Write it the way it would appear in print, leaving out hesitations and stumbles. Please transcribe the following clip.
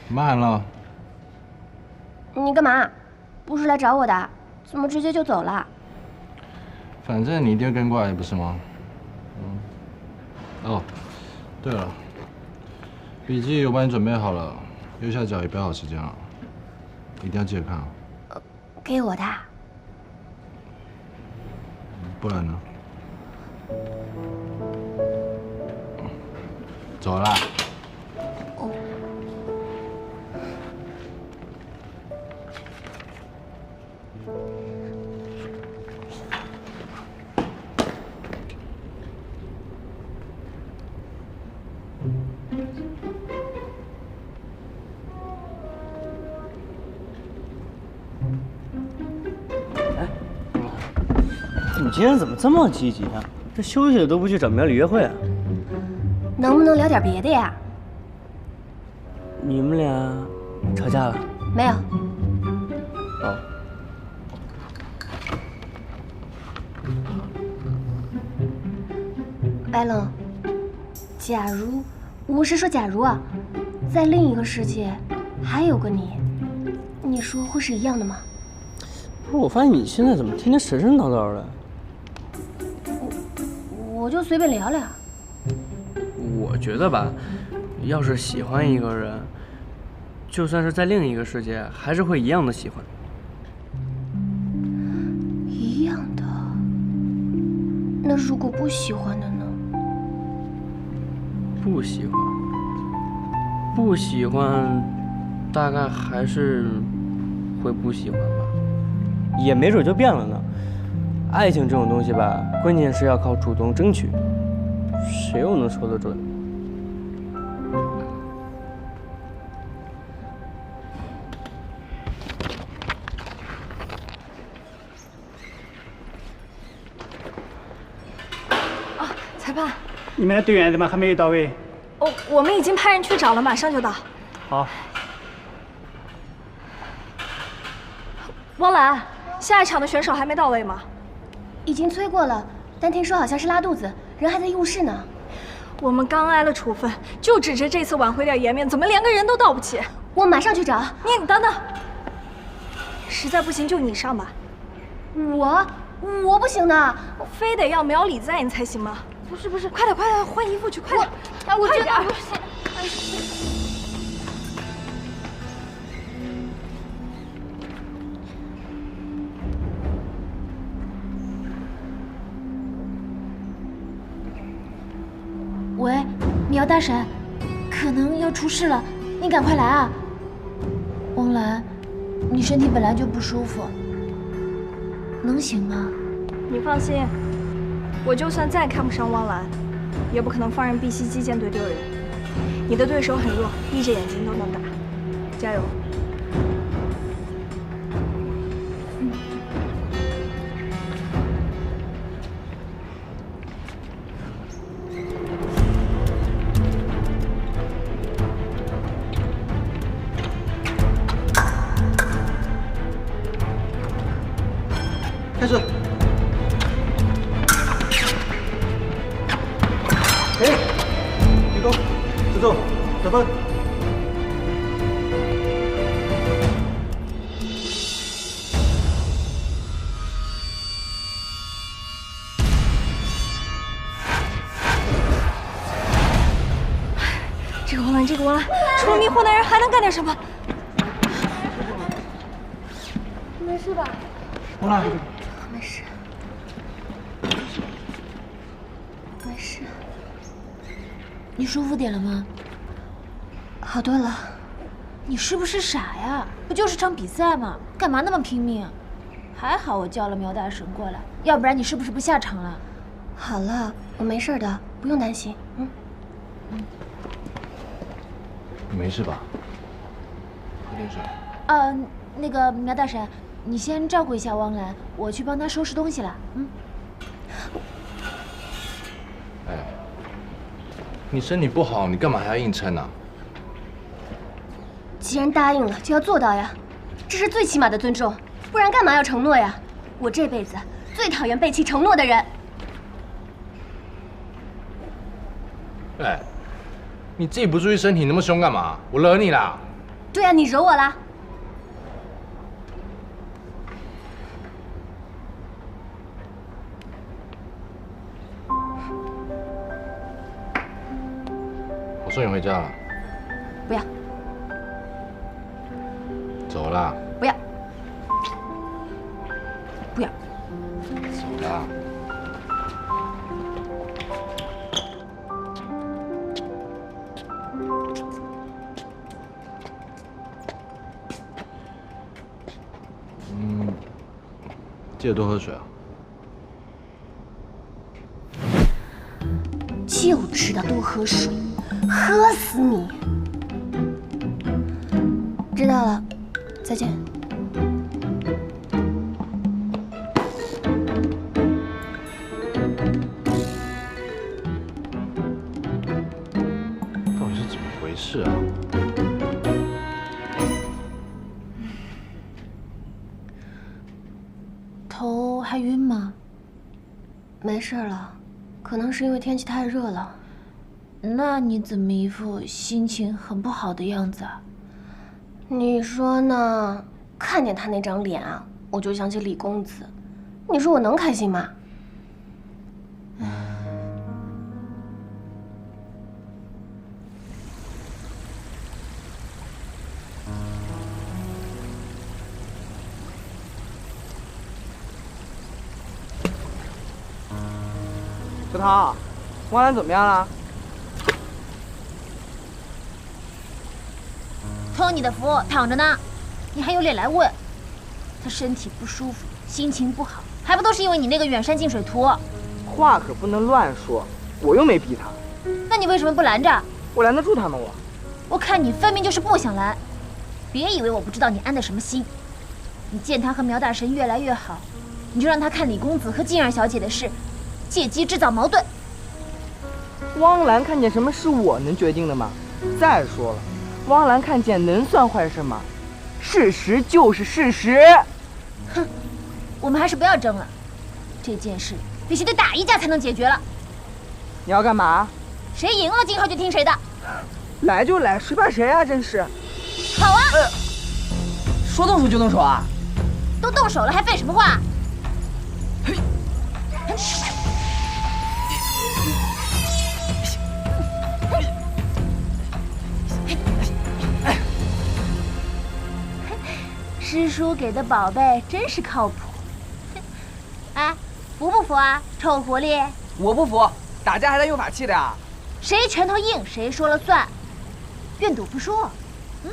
慢了。你干嘛？不是来找我的，怎么直接就走了？反正你一定会跟过来，不是吗？哦，对了，笔记我帮你准备好了，右下角也标好时间了，一定要记得看啊。给我的。不然呢？走啦。你今天怎么这么积极啊？这休息了都不去找苗里约会啊？能不能聊点别的呀？你们俩吵架了？没有。哦。白冷，假如，我是说假如啊，在另一个世界还有个你，你说会是一样的吗？不是，我发现你现在怎么天天神神叨叨的？我就随便聊聊。我觉得吧，要是喜欢一个人，就算是在另一个世界，还是会一样的喜欢。一样的。那如果不喜欢的呢？不喜欢，不喜欢，大概还是会不喜欢吧，也没准就变了呢。爱情这种东西吧，关键是要靠主动争取，谁又能说得准？啊，裁判，你们的队员怎么还没有到位？哦，我们已经派人去找了，马上就到。好。汪澜，下一场的选手还没到位吗？已经催过了，但听说好像是拉肚子，人还在医务室呢。我们刚挨了处分，就指着这次挽回点颜面，怎么连个人都到不起？我马上去找。你等等，实在不行就你上吧。我不行的，非得要苗里在你才行吗？不是，快点，换衣服去，快点！我快点！喂，苗大神，可能要出事了，你赶快来啊！汪澜，你身体本来就不舒服，能行吗？你放心，我就算再看不上汪澜，也不可能放任碧溪击剑队丢人。你的对手很弱，闭着眼睛都能打，加油！开始。立功，自重，得分。这个汪澜，除了迷惑男人还能干点什么？没事吧？汪澜。没事，没事。你舒服点了吗？好多了。你是不是傻呀？不就是场比赛吗？干嘛那么拼命？还好我叫了苗大神过来，要不然你是不是不下场了？好了，我没事的，不用担心。你没事吧？有点事。那个苗大神，你先照顾一下汪澜，我去帮他收拾东西了。哎，你身体不好，你干嘛还要硬撑啊？既然答应了，就要做到呀，这是最起码的尊重，不然干嘛要承诺呀？我这辈子最讨厌背弃承诺的人。哎，你自己不注意身体，那么凶干嘛？我惹你啦？对啊，你惹我啦！我送你回家了。不要，走啦。不要，不要。走啦。记得多喝水啊。就知道多喝水，喝死你！知道了，再见。到底是怎么回事啊？头还晕吗？没事了，可能是因为天气太热了。那你怎么一副心情很不好的样子啊？你说呢？看见他那张脸啊，我就想起李公子。你说我能开心吗？小涛，汪澜怎么样了？托你的福，躺着呢，你还有脸来问？他身体不舒服，心情不好，还不都是因为你那个远山近水图？话可不能乱说，我又没逼他。那你为什么不拦着？我拦得住他吗？我看你分明就是不想拦。别以为我不知道你安的什么心。你见他和苗大神越来越好，你就让他看李公子和静儿小姐的事，借机制造矛盾。汪澜看见什么是我能决定的吗？再说了，汪澜看见能算坏事吗？事实就是事实。哼，我们还是不要争了，这件事必须得打一架才能解决了。你要干嘛？谁赢了，今后就听谁的。来就来，谁怕谁啊？真是。好啊，说动手就动手啊？都动手了，还废什么话？嘿。师叔给的宝贝真是靠谱。哎，服不服啊，臭狐狸？我不服，打架还带用法器的呀？谁拳头硬，谁说了算。愿赌服输。嗯。